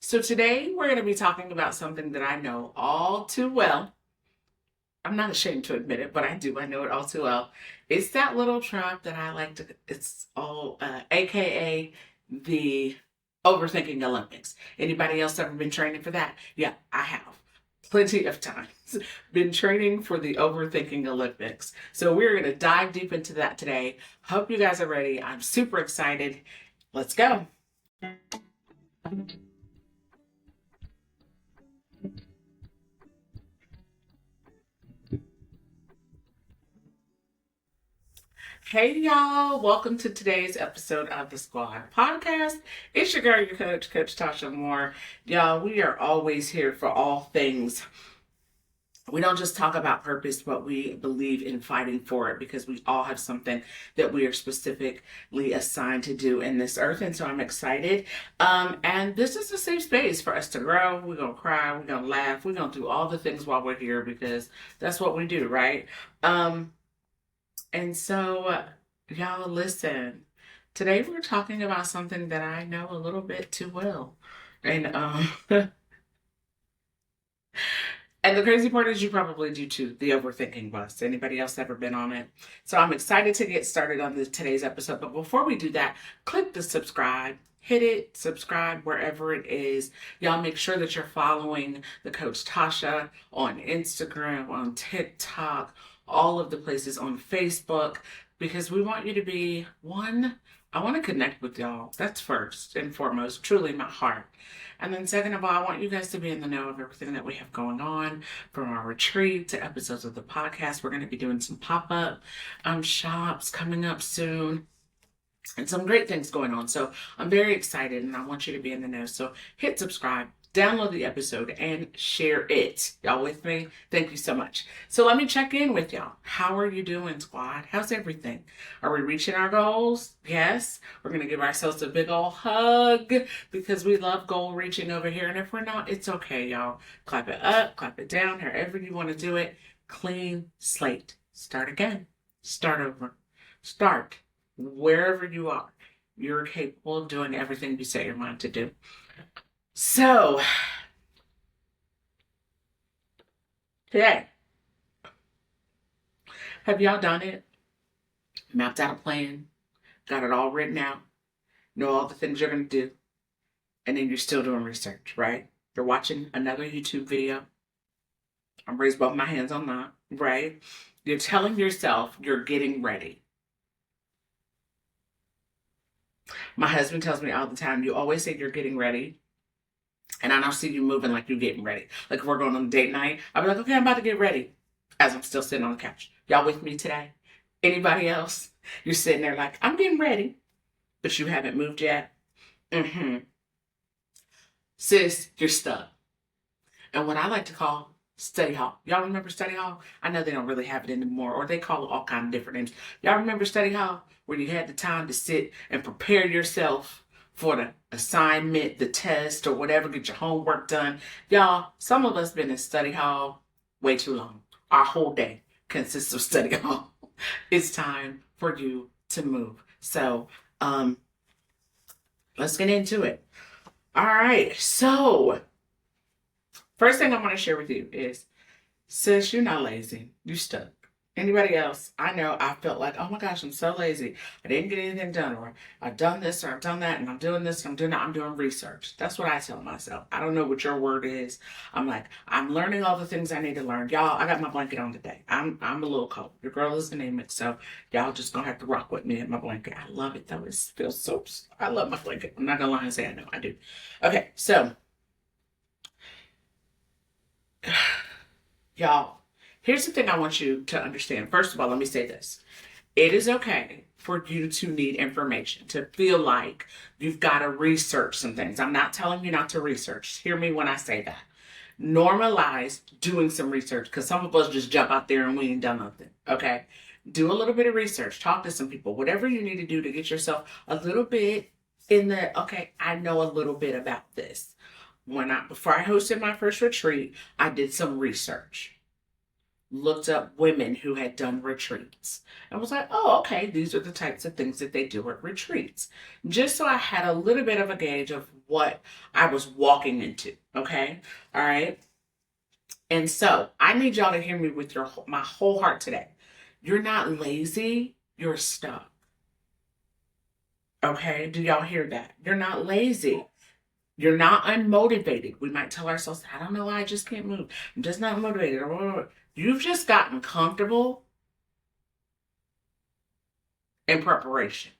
So today we're going to be talking about something that I know all too well. I'm not ashamed to admit it, but I do. I know it all too well. It's that little trap that I like to, it's all, AKA the Overthinking Olympics. Anybody else ever been training for that? Yeah, I have. Plenty of times. Been training for the Overthinking Olympics. So we're going to dive deep into that today. Hope you guys are ready. I'm super excited. Let's go. Hey y'all, welcome to today's episode of the Squad Podcast. It's your girl, your coach, Coach Tocha Moore. Y'all, we are always here for all things. We don't just talk about purpose, but we believe in fighting for it because we all have something that we are specifically assigned to do in this earth. And so I'm excited. And this is a safe space for us to grow. We're going to cry. We're going to laugh. We're going to do all the things while we're here because that's what we do, right? And so, y'all, listen. Today we're talking about something that I know a little bit too well. And and the crazy part is you probably do too, the overthinking bus. Anybody else ever been on it? So I'm excited to get started on today's episode. But before we do that, click the subscribe. Hit it, subscribe wherever it is. Y'all make sure that you're following the Coach Tasha on Instagram, on TikTok, all of the places on Facebook, because we want you to be one. I want to connect with y'all. That's first and foremost, truly my heart. And then second of all, I want you guys to be in the know of everything that we have going on, from our retreat to episodes of the podcast. We're going to be doing some pop-up shops coming up soon. And some great things going on. So I'm very excited and I want you to be in the know. So hit subscribe, download the episode, and share it. Y'all with me? Thank you so much. So let me check in with y'all. How are you doing, squad? How's everything? Are we reaching our goals? Yes. We're going to give ourselves a big old hug because we love goal reaching over here. And if we're not, it's okay, y'all. Clap it up, clap it down, however you want to do it. Clean slate. Start again. Start over. Start. Wherever you are, you're capable of doing everything you set your mind to do. So, today, have y'all done it? Mapped out a plan, got it all written out, know all the things you're going to do, and then you're still doing research, right? You're watching another YouTube video. I'm raised both my hands on that, right? You're telling yourself you're getting ready. My husband tells me all the time, you always say you're getting ready. And I don't see you moving like you're getting ready. Like if we're going on a date night, I'll be like, okay, I'm about to get ready. As I'm still sitting on the couch. Y'all with me today? Anybody else? You're sitting there like, I'm getting ready. But you haven't moved yet. Sis, you're stuck. And what I like to call study hall. Y'all remember study hall? I know they don't really have it anymore, or they call it all kinds of different names. Y'all remember study hall? Where you had the time to sit and prepare yourself for the assignment, the test, or whatever, get your homework done. Y'all, some of us been in study hall way too long. Our whole day consists of study hall. It's time for you to move. So, let's get into it. All right, so first thing I want to share with you is, sis, you're not lazy. You stuck. Anybody else? I know I felt like, oh my gosh, I'm so lazy. I didn't get anything done, or I've done this, or I've done that, and I'm doing this, and I'm doing that. I'm doing research. That's what I tell myself. I don't know what your word is. I'm like, I'm learning all the things I need to learn. Y'all, I got my blanket on today. I'm a little cold. Your girl is anemic, so y'all just gonna have to rock with me in my blanket. I love it though. It feels so, I love my blanket. I'm not gonna lie and say I know. I do. Okay, so y'all, here's the thing I want you to understand. First of all, let me say this. It is okay for you to need information, to feel like you've got to research some things. I'm not telling you not to research. Hear me when I say that. Normalize doing some research, because some of us just jump out there and we ain't done nothing, okay? Do a little bit of research. Talk to some people. Whatever you need to do to get yourself a little bit in the, okay, I know a little bit about this. Before I hosted my first retreat, I did some research. Looked up women who had done retreats and was like, oh, okay, these are the types of things that they do at retreats. Just so I had a little bit of a gauge of what I was walking into. Okay. All right. And so I need y'all to hear me with my whole heart today. You're not lazy, you're stuck. Okay? Do y'all hear that? You're not lazy. You're not unmotivated. We might tell ourselves, I don't know why I just can't move. I'm just not motivated. You've just gotten comfortable in preparation.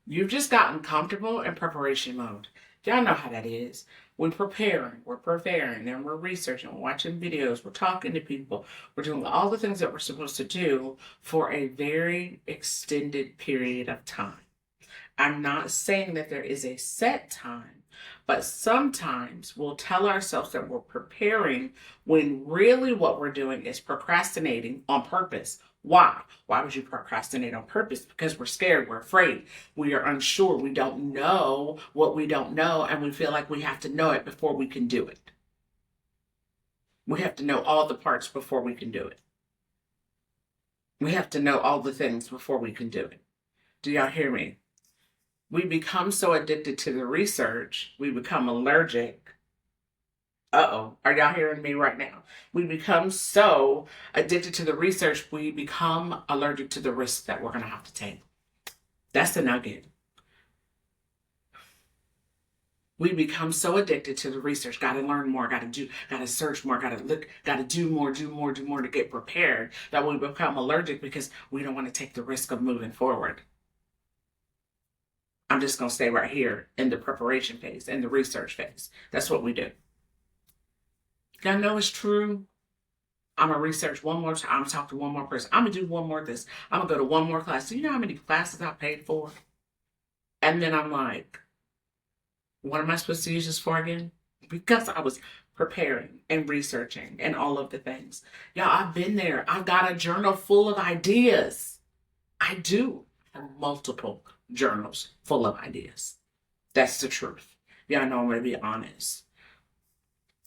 You've just gotten comfortable in preparation mode. Y'all know how that is. We're preparing, and we're researching, we're watching videos, we're talking to people, we're doing all the things that we're supposed to do for a very extended period of time. I'm not saying that there is a set time, but sometimes we'll tell ourselves that we're preparing when really what we're doing is procrastinating on purpose. Why? Why would you procrastinate on purpose? Because we're scared, we're afraid, we are unsure, we don't know what we don't know, and we feel like we have to know it before we can do it. We have to know all the parts before we can do it. We have to know all the things before we can do it. Do y'all hear me? We become so addicted to the research, we become allergic. Uh-oh, are y'all hearing me right now? We become so addicted to the research, we become allergic to the risk that we're going to have to take. That's the nugget. We become so addicted to the research, got to learn more, got to search more, got to look, got to do more to get prepared, that we become allergic because we don't want to take the risk of moving forward. I'm just going to stay right here in the preparation phase, in the research phase. That's what we do. Y'all know it's true. I'm going to research one more time. I'm going to talk to one more person. I'm going to do one more this. I'm going to go to one more class. Do you know how many classes I paid for? And then I'm like, what am I supposed to use this for again? Because I was preparing and researching and all of the things. Y'all, I've been there. I've got a journal full of ideas. I do have multiple journals full of ideas. That's the truth. Y'all know I'm going to be honest.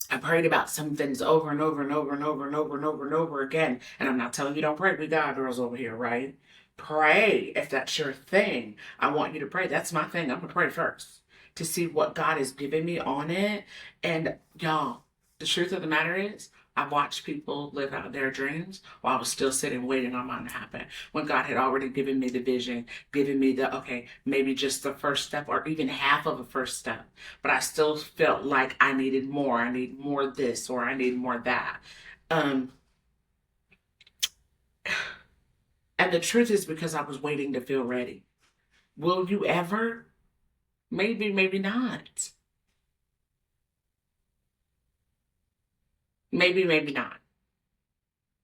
I prayed about some things over and over and over and over and over and over and over again. And I'm not telling you don't pray. We got girls over here, right? Pray if that's your thing. I want you to pray. That's my thing. I'm going to pray first to see what God is giving me on it. And y'all, the truth of the matter is, I watched people live out their dreams while I was still sitting waiting on mine to happen. When God had already given me the vision, given me the, okay, maybe just the first step or even half of a first step. But I still felt like I needed more. I need more this or I need more that. And the truth is because I was waiting to feel ready. Will you ever? Maybe, maybe not. Maybe, maybe not.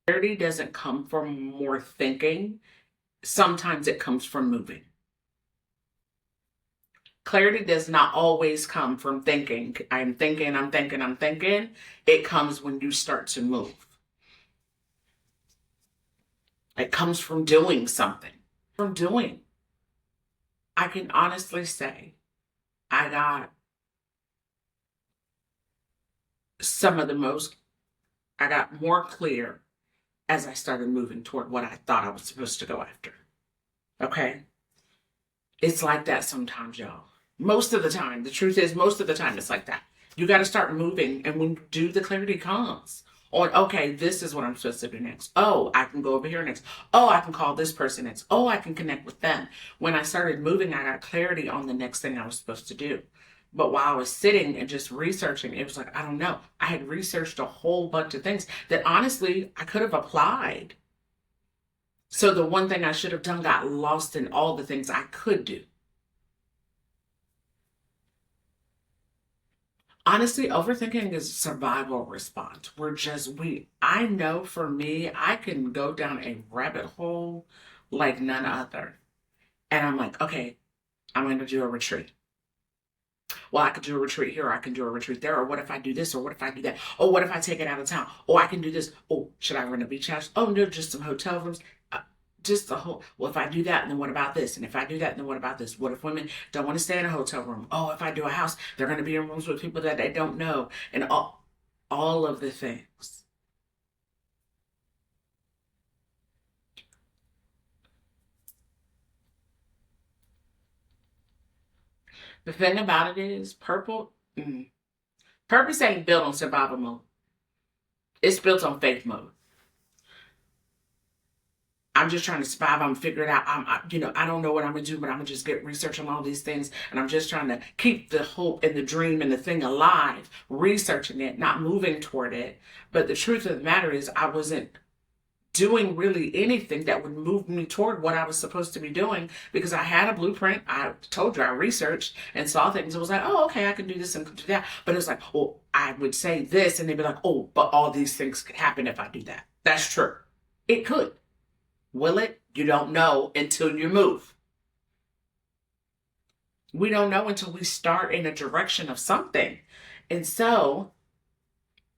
Clarity doesn't come from more thinking. Sometimes it comes from moving. Clarity does not always come from thinking. I'm thinking. It comes when you start to move. It comes from doing something. From doing. I can honestly say I got I got more clear as I started moving toward what I thought I was supposed to go after. Okay? It's like that sometimes, y'all. Most of the time. The truth is, most of the time it's like that. You got to start moving, and when you do, the clarity comes. On, okay, this is what I'm supposed to do next. Oh, I can go over here next. Oh, I can call this person next. Oh, I can connect with them. When I started moving, I got clarity on the next thing I was supposed to do. But while I was sitting and just researching, it was like, I don't know. I had researched a whole bunch of things that honestly I could have applied. So the one thing I should have done got lost in all the things I could do. Honestly, overthinking is a survival response. I know for me, I can go down a rabbit hole like none other. And I'm like, okay, I'm going to do a retreat. Well, I could do a retreat here, or I can do a retreat there, or what if I do this, or what if I do that? Oh, what if I take it out of town? Oh, I can do this. Oh, should I rent a beach house? Oh, no, just some hotel rooms. Just the whole, well, if I do that, then what about this? And if I do that, then what about this? What if women don't want to stay in a hotel room? Oh, if I do a house, they're going to be in rooms with people that they don't know. And all of the things. The thing about it is, purpose ain't built on survival mode. It's built on faith mode. I'm just trying to survive. I'm figuring out. I don't know what I'm gonna do, but I'm gonna just get research on all these things, and I'm just trying to keep the hope and the dream and the thing alive, researching it, not moving toward it. But the truth of the matter is, I wasn't doing really anything that would move me toward what I was supposed to be doing because I had a blueprint. I told you I researched and saw things. It was like, oh, okay, I can do this and do that. But it was like, oh, I would say this, and they'd be like, oh, but all these things could happen if I do that. That's true. It could. Will it? You don't know until you move. We don't know until we start in a direction of something. And so,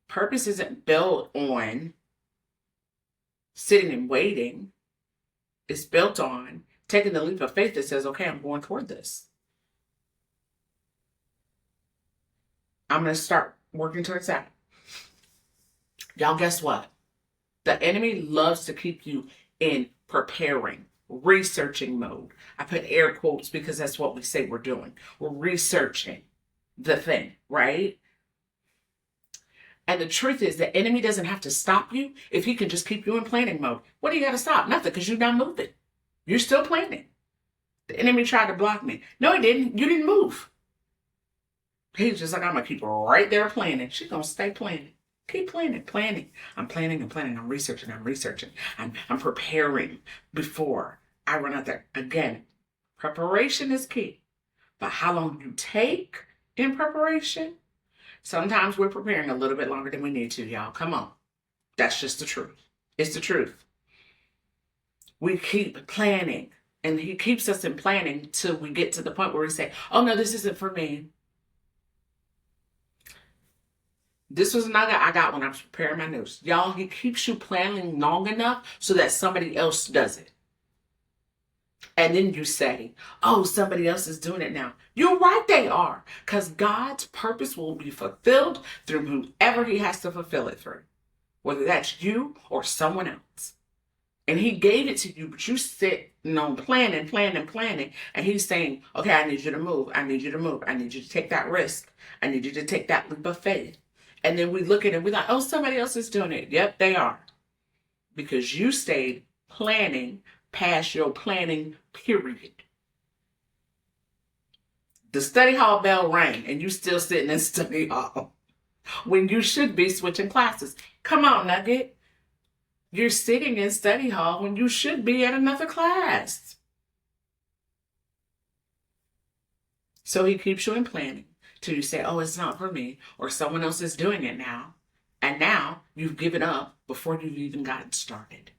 purpose isn't built on sitting and waiting. It's built on taking the leap of faith that says, okay, I'm going toward this. I'm going to start working towards that. Y'all, guess what? The enemy loves to keep you in preparing, researching mode. I put air quotes because that's what we say we're doing. We're researching the thing, right? And the truth is, the enemy doesn't have to stop you if he can just keep you in planning mode. What do you got to stop? Nothing, because you're not moving. You're still planning. The enemy tried to block me. No, he didn't. You didn't move. He's just like, I'm going to keep right there planning. She's going to stay planning. Keep planning. I'm planning and planning. I'm researching. I'm preparing before I run out there. Again, preparation is key. But how long you take in preparation, sometimes we're preparing a little bit longer than we need to, y'all. Come on. That's just the truth. It's the truth. We keep planning, and he keeps us in planning till we get to the point where we say, oh, no, this isn't for me. This was another I got when I was preparing my notes. Y'all, he keeps you planning long enough so that somebody else does it. And then you say, oh, somebody else is doing it now. You're right, they are. Because God's purpose will be fulfilled through whoever he has to fulfill it through. Whether that's you or someone else. And he gave it to you, but you sit, planning. And he's saying, okay, I need you to move. I need you to take that risk. I need you to take that leap of faith. And then we look at it and we're like, oh, somebody else is doing it. Yep, they are. Because you stayed planning past your planning period. The study hall bell rang and you still sitting in study hall when you should be switching classes. Come on, Nugget. You're sitting in study hall when you should be at another class. So he keeps you in planning. Till you say, oh, it's not for me, or someone else is doing it now. And now you've given up before you've even gotten started.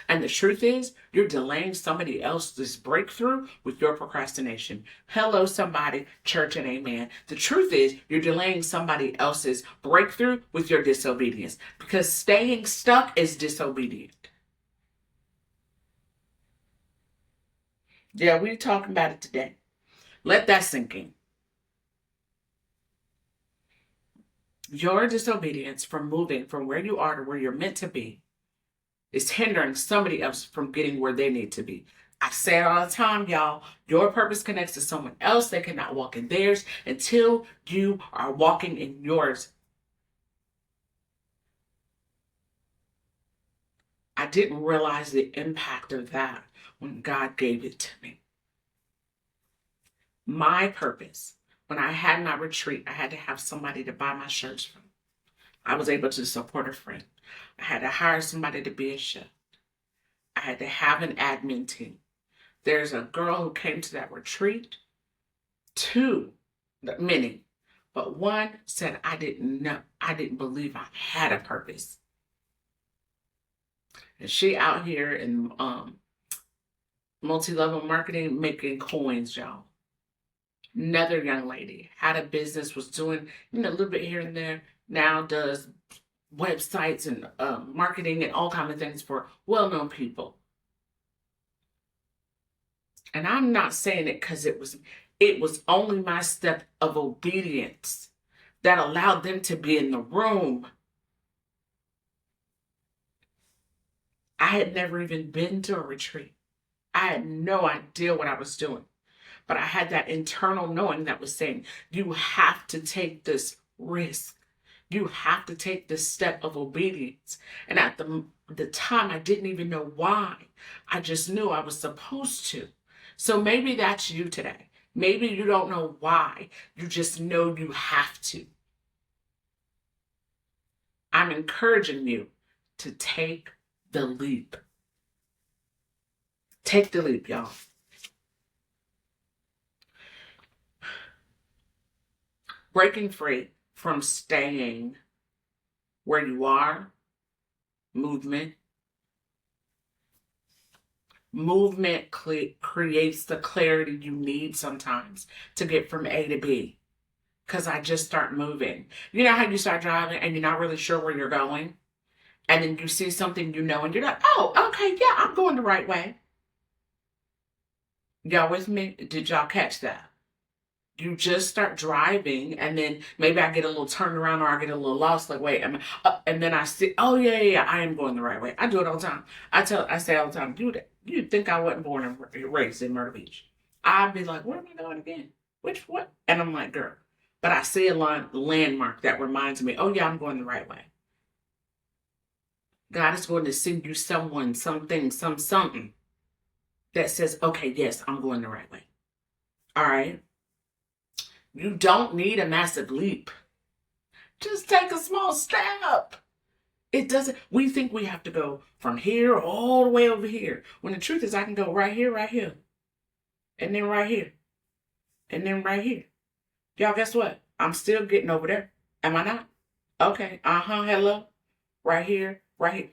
And the truth is, you're delaying somebody else's breakthrough with your procrastination. Hello, somebody, church and amen. The truth is, you're delaying somebody else's breakthrough with your disobedience. Because staying stuck is disobedient. Yeah, we're talking about it today. Let that sink in. Your disobedience from moving from where you are to where you're meant to be is hindering somebody else from getting where they need to be. I say it all the time, y'all. Your purpose connects to someone else. They cannot walk in theirs until you are walking in yours. I didn't realize the impact of that when God gave it to me. My purpose, when I had my retreat, I had to have somebody to buy my shirts from. I was able to support a friend. I had to hire somebody to be a chef. I had to have an admin team. There's a girl who came to that retreat. Many. But one said, I didn't believe I had a purpose. And she out here in multi-level marketing making coins, y'all. Another young lady had a business, was doing a little bit here and there. Now does websites and marketing and all kinds of things for well-known people. And I'm not saying it because it was only my step of obedience that allowed them to be in the room. I had never even been to a retreat. I had no idea what I was doing. But I had that internal knowing that was saying, you have to take this risk. You have to take this step of obedience. And at the time, I didn't even know why. I just knew I was supposed to. So maybe that's you today. Maybe you don't know why. You just know you have to. I'm encouraging you to take the leap. Take the leap, y'all. Breaking free from staying where you are, movement. Movement creates the clarity you need sometimes to get from A to B. Because I just start moving. You know how you start driving and you're not really sure where you're going? And then you see something you know and you're like, oh, okay, yeah, I'm going the right way. Y'all with me? Did y'all catch that? You just start driving and then maybe I get a little turned around or I get a little lost, like, wait, and then I see, oh yeah, I am going the right way. I do it all the time. I say all the time, dude, you'd think I wasn't born and raised in Myrtle Beach. I'd be like, where am I going again? What? And I'm like, girl. But I see a landmark that reminds me, oh yeah, I'm going the right way. God is going to send you someone, something that says, okay, yes, I'm going the right way. All right. You don't need a massive leap. Just take a small step. It doesn't, we think we have to go from here all the way over here. When the truth is I can go right here, and then right here, and then right here. Y'all, guess what? I'm still getting over there. Am I not? Okay. Hello. Right here, right here.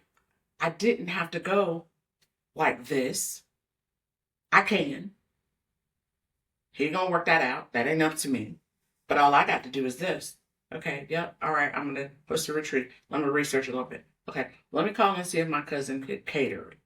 I didn't have to go like this. I can. He gonna work that out. That ain't up to me. But all I got to do is this. Okay, yep. All right, I'm gonna push the retreat. Let me research a little bit. Okay, let me call and see if my cousin could cater it.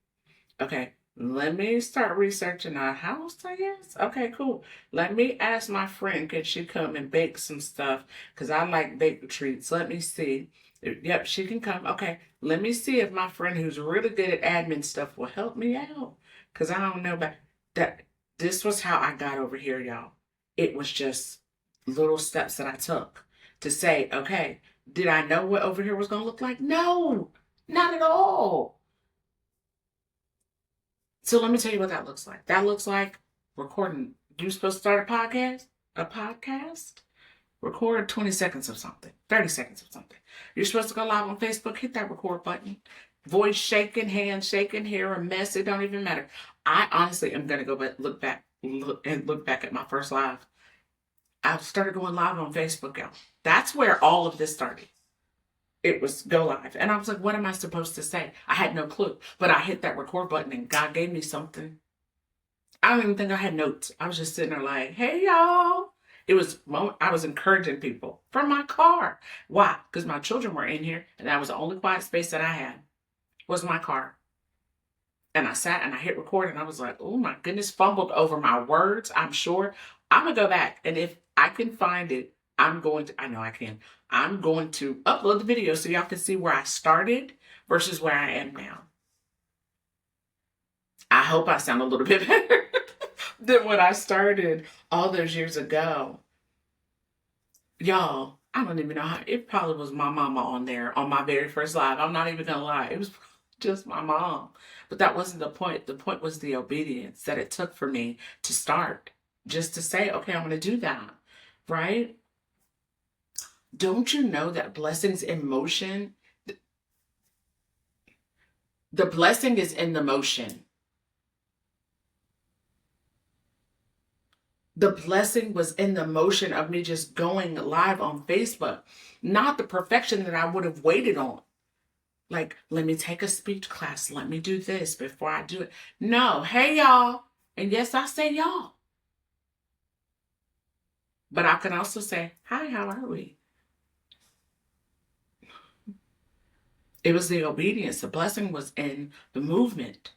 Okay, let me start researching a house, I guess. Okay, cool. Let me ask my friend, could she come and bake some stuff? Because I like baked treats. Let me see. Yep, she can come. Okay, let me see if my friend who's really good at admin stuff will help me out. Because I don't know about that. This was how I got over here, y'all. It was just little steps that I took to say, okay, did I know what over here was going to look like? No, not at all. So let me tell you what that looks like. That looks like recording. You supposed to start a podcast? A podcast? Record 20 seconds of something, 30 seconds of something. You're supposed to go live on Facebook, hit that record button. Voice shaking, hands shaking, hair a mess, it don't even matter. I honestly am going to go back, look back at my first live. I started going live on Facebook, y'all. That's where all of this started. It was go live. And I was like, what am I supposed to say? I had no clue. But I hit that record button and God gave me something. I don't even think I had notes. I was just sitting there like, hey, y'all. I was encouraging people from my car. Why? Because my children were in here and that was the only quiet space that I had was my car. And I sat and I hit record and I was like, oh my goodness, fumbled over my words, I'm sure. I'm going to go back. And if I can find it, I know I can. I'm going to upload the video so y'all can see where I started versus where I am now. I hope I sound a little bit better than when I started all those years ago. Y'all, I don't even know how, it probably was my mama on there on my very first live. I'm not even going to lie. It was just my mom. But that wasn't the point. The point was the obedience that it took for me to start. Just to say, okay, I'm going to do that. Right? Don't you know that blessings in motion? The blessing is in the motion. The blessing was in the motion of me just going live on Facebook, not the perfection that I would have waited on. Like, let me take a speech class. Let me do this before I do it. No, hey, y'all. And yes, I say y'all. But I can also say, hi, how are we? It was the obedience. The blessing was in the movement,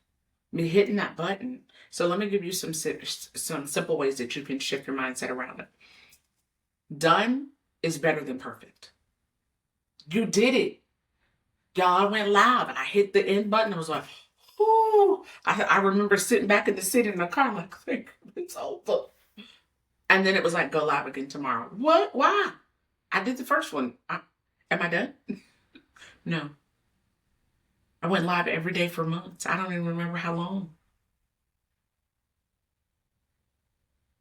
me hitting that button. So let me give you some simple ways that you can shift your mindset around it. Done is better than perfect. You did it. Y'all, I went live and I hit the end button. I was like, oh, Woo! I remember sitting back in the seat in the car like, it's over. And then it was like, go live again tomorrow. What? Why? I did the first one. Am I done? No. I went live every day for months. I don't even remember how long.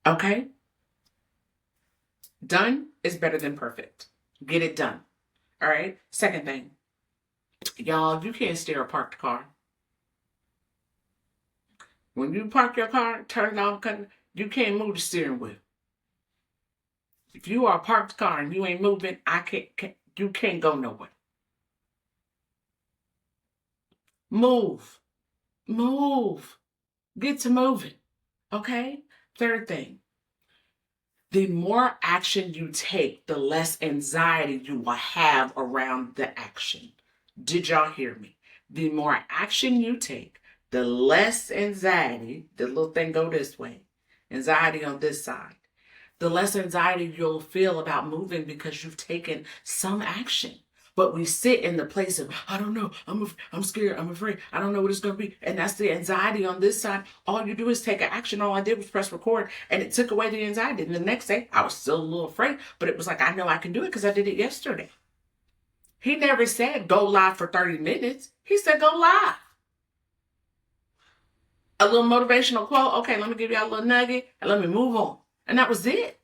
Okay? Done is better than perfect. Get it done. All right? Second thing. Y'all, you can't steer a parked car. When you park your car, turn it off, you can't move the steering wheel. If you are a parked car and you ain't moving, you can't go nowhere. Move. Move. Get to moving. Okay? Third thing. The more action you take, the less anxiety you will have around the action. Did y'all hear me? The more action you take, the less anxiety, the little thing go this way, anxiety on this side, the less anxiety you'll feel about moving because you've taken some action. But we sit in the place of, I don't know, I'm scared, I'm afraid, I don't know what it's going to be. And that's the anxiety on this side. All you do is take an action. All I did was press record, and it took away the anxiety. And the next day, I was still a little afraid, but it was like, I know I can do it because I did it yesterday. He never said go live for 30 minutes. He said go live. A little motivational quote. Okay, let me give y'all a little nugget and let me move on. And that was it.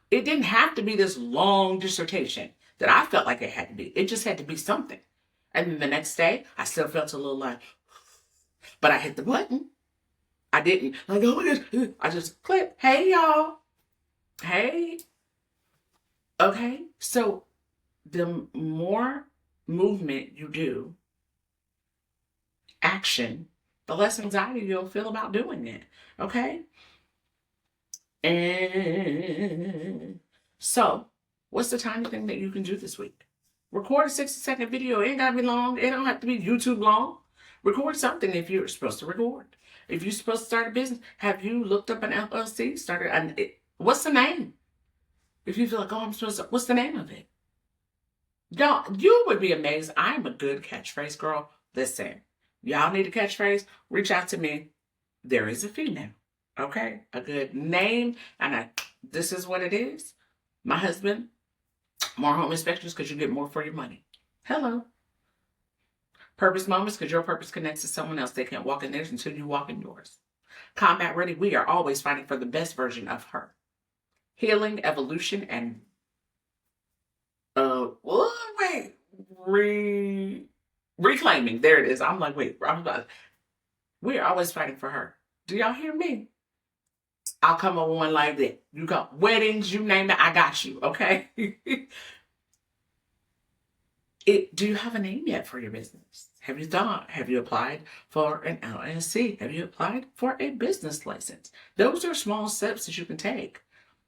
It didn't have to be this long dissertation that I felt like it had to be. It just had to be something. And then the next day, I still felt a little like, but I hit the button. I didn't like, oh my gosh. I just clicked. Hey, y'all. Hey. Okay. So the more movement you do, action, the less anxiety you'll feel about doing it. Okay? And so, what's the tiny thing that you can do this week? Record a 60-second video. It ain't gotta be long. It don't have to be YouTube long. Record something if you're supposed to record. If you're supposed to start a business, have you looked up an LLC? What's the name? If you feel like, oh, I'm supposed to, what's the name of it? Y'all, you would be amazed. I'm a good catchphrase girl. Listen, y'all need a catchphrase? Reach out to me. There is a fee now. Okay? A good name. And this is what it is. My husband, more home inspections because you get more for your money. Hello. Purpose moments because your purpose connects to someone else. They can't walk in theirs until you walk in yours. Combat ready. We are always fighting for the best version of her. Healing, evolution, and reclaiming. There it is. I'm like, wait, we are always fighting for her. Do y'all hear me? I'll come up with one like that. You got weddings, you name it, I got you, okay? Do you have a name yet for your business? Have you thought? Have you applied for an LLC? Have you applied for a business license? Those are small steps that you can take.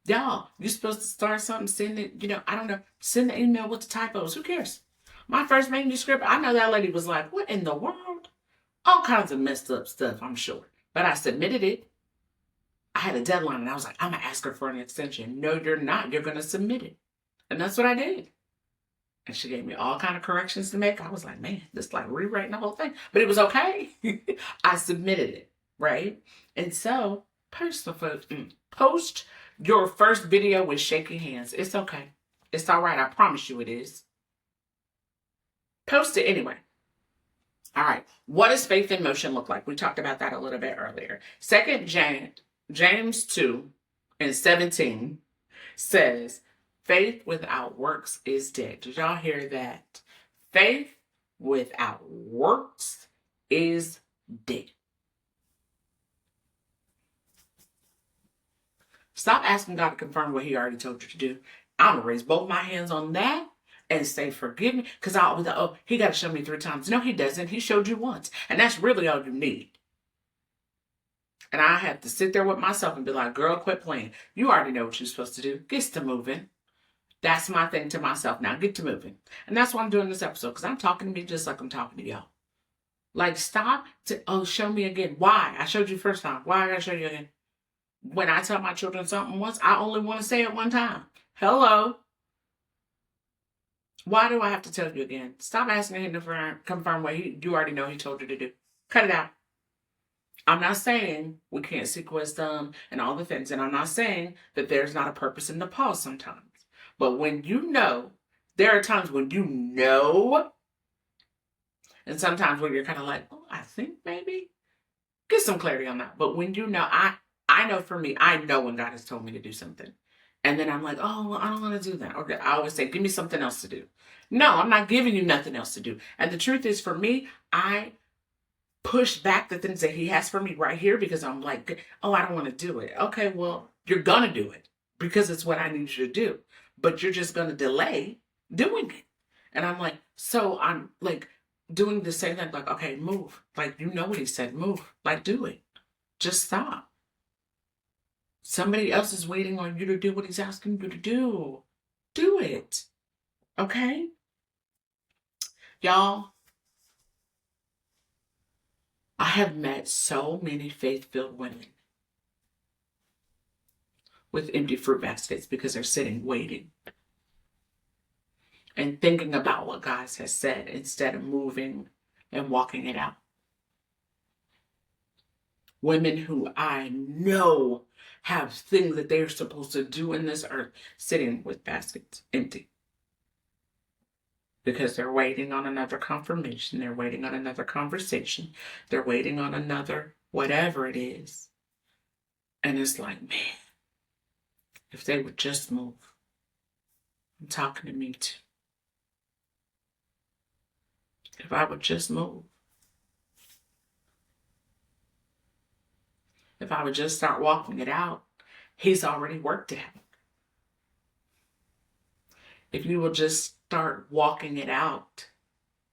Y'all, you're supposed to start something, send it, I don't know, send the email with the typos. Who cares? My first manuscript, I know that lady was like, what in the world? All kinds of messed up stuff, I'm sure. But I submitted it. I had a deadline and I was like, I'm going to ask her for an extension. No, you're not. You're going to submit it. And that's what I did. And she gave me all kind of corrections to make. I was like, man, this is like rewriting the whole thing. But it was okay. I submitted it, right? And so, post your first video with shaky hands. It's okay. It's all right. I promise you it is. Post it anyway. All right. What does faith in motion look like? We talked about that a little bit earlier. James 2:17 says, faith without works is dead. Did y'all hear that? Faith without works is dead. Stop asking God to confirm what he already told you to do. I'm going to raise both my hands on that and say, forgive me. Because I was like, oh, he got to show me 3 times. No, he doesn't. He showed you once. And that's really all you need. And I have to sit there with myself and be like, girl, quit playing. You already know what you're supposed to do. Get to moving. That's my thing to myself now. Get to moving. And that's why I'm doing this episode. Because I'm talking to me just like I'm talking to y'all. Like, stop show me again. Why? I showed you first time. Why I got to show you again? When I tell my children something once, I only want to say it one time. Hello. Why do I have to tell you again? Stop asking him to confirm what you already know he told you to do. Cut it out. I'm not saying we can't seek wisdom and all the things. And I'm not saying that there's not a purpose in the pause sometimes. But when you know, there are times when you know, and sometimes when you're kind of like, oh, I think maybe get some clarity on that. But when you know, I know for me, I know when God has told me to do something. And then I'm like, oh, well, I don't want to do that. Okay, I always say, give me something else to do. No, I'm not giving you nothing else to do. And the truth is, for me, I push back the things that he has for me right here because I'm like, oh, I don't want to do it. Okay, well, you're going to do it because it's what I need you to do. But you're just going to delay doing it. And I'm like, so I'm like doing the same thing, like, okay, move. Like, you know what he said, move. Like, do it. Just stop. Somebody else is waiting on you to do what he's asking you to do. Do it. Okay? Y'all, I have met so many faith-filled women with empty fruit baskets because they're sitting waiting and thinking about what God has said instead of moving and walking it out. Women who I know have things that they're supposed to do in this earth sitting with baskets empty because they're waiting on another confirmation, they're waiting on another conversation, they're waiting on another whatever it is. And it's like, man, if they would just move. I'm talking to me too. If I would just move. If I would just start walking it out, he's already worked it out. If you will just start walking it out,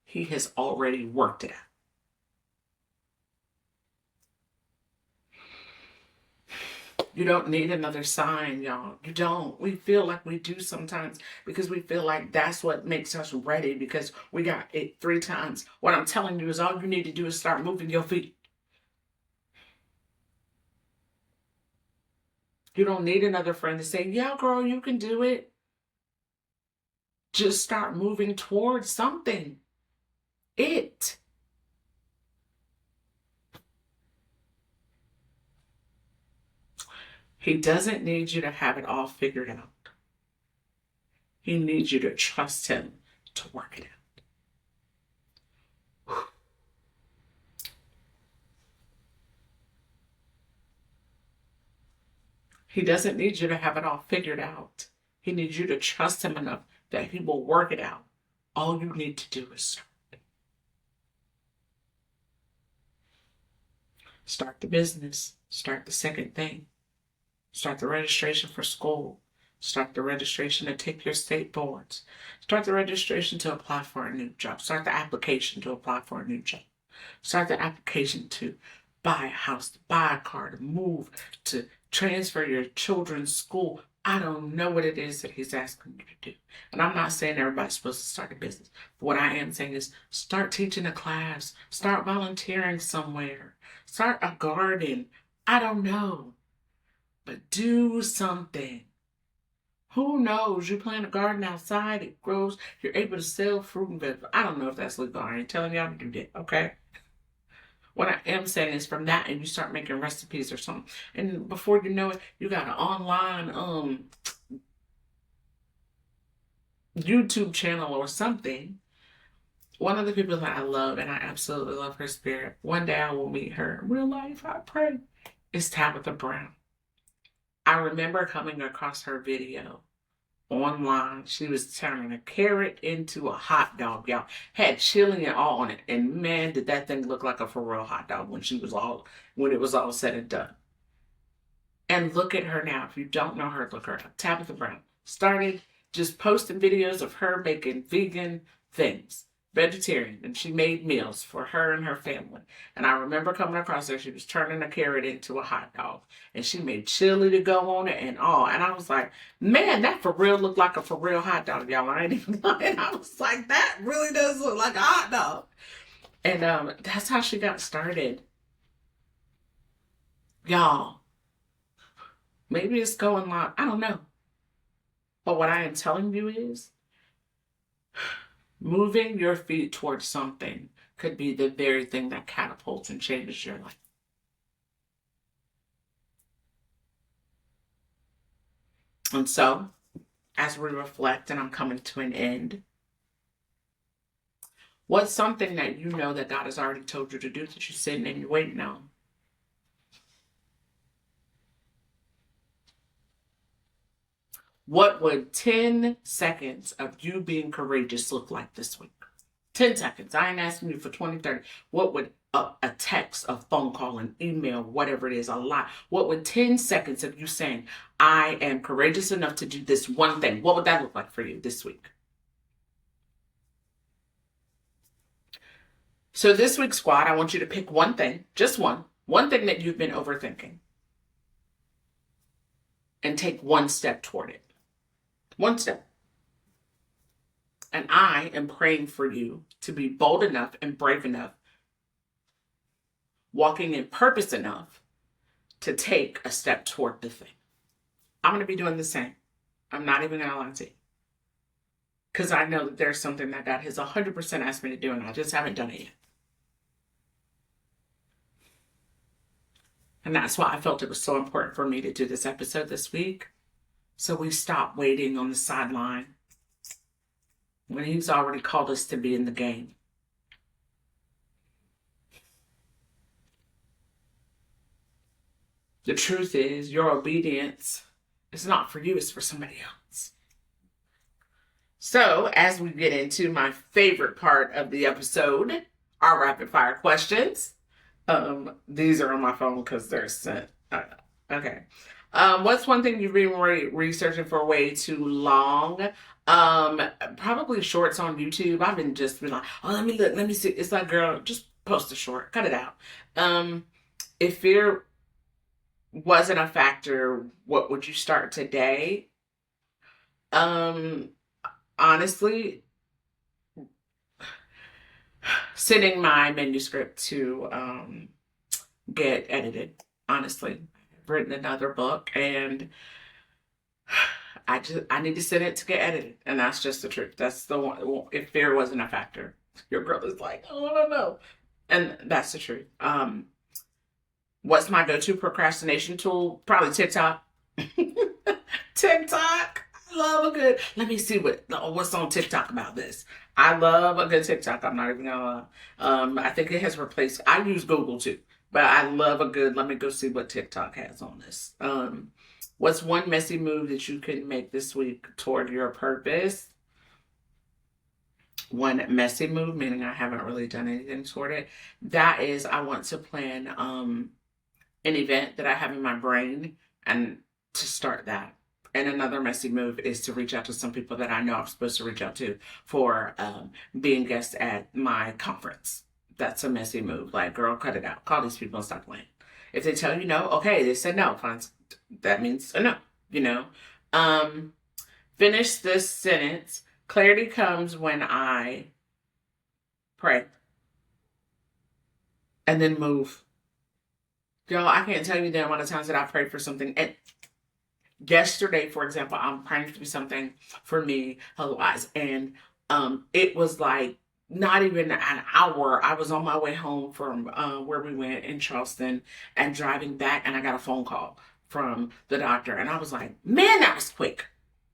he has already worked it out. You don't need another sign, y'all. You don't. We feel like we do sometimes because we feel like that's what makes us ready because we got it 3 times. What I'm telling you is all you need to do is start moving your feet. You don't need another friend to say, yeah, girl, you can do it. Just start moving towards something. It. He doesn't need you to have it all figured out. He needs you to trust him to work it out. He doesn't need you to have it all figured out. He needs you to trust him enough that he will work it out. All you need to do is start. Start the business. Start the second thing. Start the registration for school. Start the registration to take your state boards. Start the registration to apply for a new job. Start the application to apply for a new job. Start the application to buy a house, to buy a car, to move, to transfer your children's school. I don't know what it is that he's asking you to do. And I'm not saying everybody's supposed to start a business. But what I am saying is start teaching a class. Start volunteering somewhere. Start a garden. I don't know. But do something. Who knows? You plant a garden outside, it grows, you're able to sell fruit and vegetables. I don't know if that's legal. I ain't telling y'all to do that, okay? What I am saying is from that and you start making recipes or something. And before you know it, you got an online YouTube channel or something. One of the people that I love, and I absolutely love her spirit, one day I will meet her in real life, I pray, is Tabitha Brown. I remember coming across her video online. She was turning a carrot into a hot dog, y'all. Had chili and all on it. And man, did that thing look like a for real hot dog when it was all said and done. And look at her now. If you don't know her, look her up. Tabitha Brown started just posting videos of her making vegan things. Vegetarian, and she made meals for her and her family. And I remember coming across her, she was turning a carrot into a hot dog. And she made chili to go on it and all. And I was like, man, that for real looked like a for real hot dog, y'all. I ain't even lying. I was like, that really does look like a hot dog. And that's how she got started. Y'all, maybe it's going like, I don't know. But what I am telling you is, moving your feet towards something could be the very thing that catapults and changes your life. And so, as we reflect and I'm coming to an end, what's something that you know that God has already told you to do that you're sitting and you're waiting on? What would 10 seconds of you being courageous look like this week? 10 seconds. I ain't asking you for 20, 30. What would a text, a phone call, an email, whatever it is, a lot. What would 10 seconds of you saying, I am courageous enough to do this one thing, what would that look like for you this week? So this week, squad, I want you to pick one thing, just one thing that you've been overthinking, and take one step toward it. One step. And I am praying for you to be bold enough and brave enough, walking in purpose enough to take a step toward the thing. I'm going to be doing the same. I'm not even going to lie to you. Because I know that there's something that God has 100% asked me to do, and I just haven't done it yet. And that's why I felt it was so important for me to do this episode this week. So we stop waiting on the sideline when He's already called us to be in the game. The truth is, your obedience is not for you, it's for somebody else. So, as we get into my favorite part of the episode, our rapid fire questions. These are on my phone because they're sent. Okay. What's one thing you've been researching for way too long? Probably shorts on YouTube. I've been like, oh, let me look, let me see. It's like, girl, just post a short, cut it out. If fear wasn't a factor, what would you start today? Honestly, sending my manuscript to get edited. Honestly, I've written another book and I need to send it to get edited, and that's just the truth. That's the one. If fear wasn't a factor, your girl is like, oh, I don't know, and that's the truth. What's my go-to procrastination tool? Probably TikTok. TikTok. I love a good. Let me see what's on TikTok about this. I love a good TikTok. I'm not even gonna lie. I think it has replaced. I use Google too, but I love a good. Let me go see what TikTok has on this. What's one messy move that you can make this week toward your purpose? One messy move, meaning I haven't really done anything toward it. That is, I want to plan an event that I have in my brain and to start that. And another messy move is to reach out to some people that I know I'm supposed to reach out to for being guests at my conference. That's a messy move. Like, girl, cut it out. Call these people and stop playing. If they tell you no, okay, they said no, fine. That means a no, you know. Finish this sentence. Clarity comes when I pray. And then move. Y'all, I can't tell you the amount of times that I prayed for something. And yesterday, for example, I'm praying for something for me, otherwise. And it was like not even an hour. I was on my way home from where we went in Charleston and driving back, and I got a phone call from the doctor. And I was like, man, that was quick.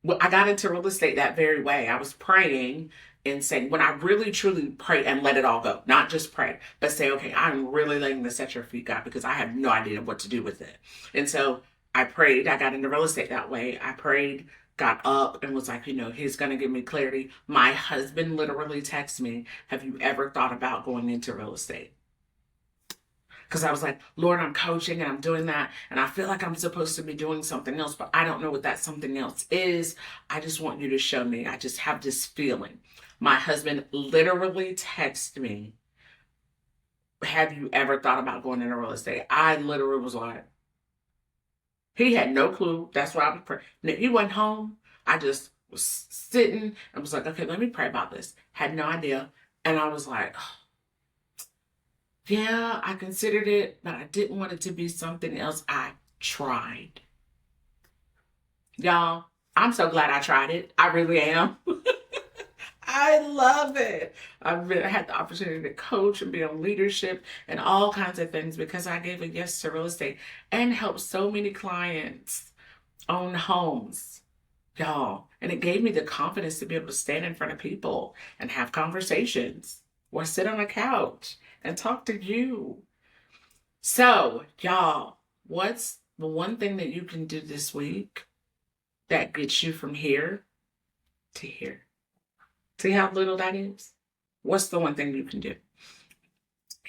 Well, I got into real estate that very way. I was praying and saying, when I really truly pray and let it all go, not just pray, but say, okay, I'm really letting this at your feet, God, because I have no idea what to do with it. And so I prayed. I got into real estate that way. I prayed, got up, and was like, you know, He's going to give me clarity. My husband literally texted me, have you ever thought about going into real estate? Because I was like, Lord, I'm coaching and I'm doing that. And I feel like I'm supposed to be doing something else, but I don't know what that something else is. I just want you to show me. I just have this feeling. My husband literally texted me, have you ever thought about going into real estate? I literally was like, he had no clue. That's why I was praying. He went home. I just was sitting and was like, okay, let me pray about this. Had no idea. And I was like, oh, yeah, I considered it, but I didn't want it to be something else. I tried. Y'all, I'm so glad I tried it. I really am. I love it. I've had the opportunity to coach and be on leadership and all kinds of things because I gave a yes to real estate and helped so many clients own homes. y'all. And it gave me the confidence to be able to stand in front of people and have conversations or sit on a couch and talk to you. So, y'all, what's the one thing that you can do this week that gets you from here to here? See how little that is? What's the one thing you can do?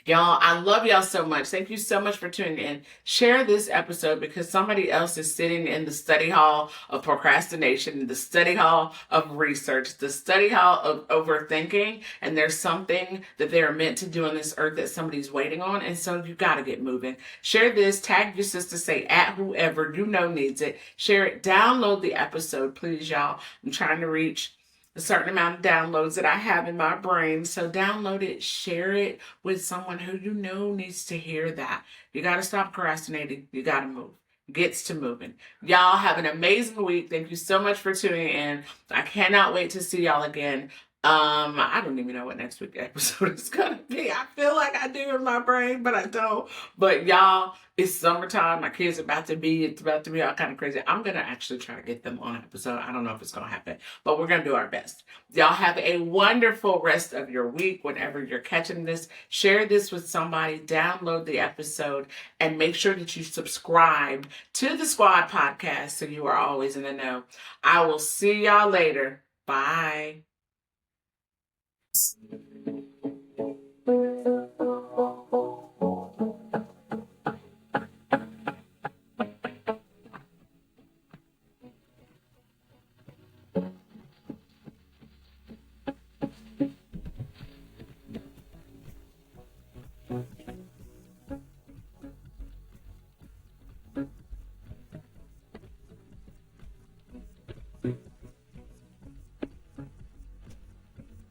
Y'all, I love y'all so much. Thank you so much for tuning in. Share this episode because somebody else is sitting in the study hall of procrastination, the study hall of research, the study hall of overthinking, and there's something that they're meant to do on this earth that somebody's waiting on, and so you got to get moving. Share this, tag your sister, say at whoever you know needs it. Share it, download the episode, please, y'all. I'm trying to reach a certain amount of downloads that I have in my brain. So download it, share it with someone who you know needs to hear that. You got to stop procrastinating. You got to move. Gets to moving. Y'all have an amazing week. Thank you so much for tuning in. I cannot wait to see y'all again. I don't even know what next week's episode is gonna be. I feel like I do in my brain, but I don't. But y'all, it's summertime. My kids it's about to be all kind of crazy. I'm gonna actually try to get them on an episode. I don't know if it's gonna happen, but we're gonna do our best. Y'all have a wonderful rest of your week. Whenever you're catching this, share this with somebody, download the episode, and make sure that you subscribe to the Squad podcast so you are always in the know. I will see y'all later. Bye.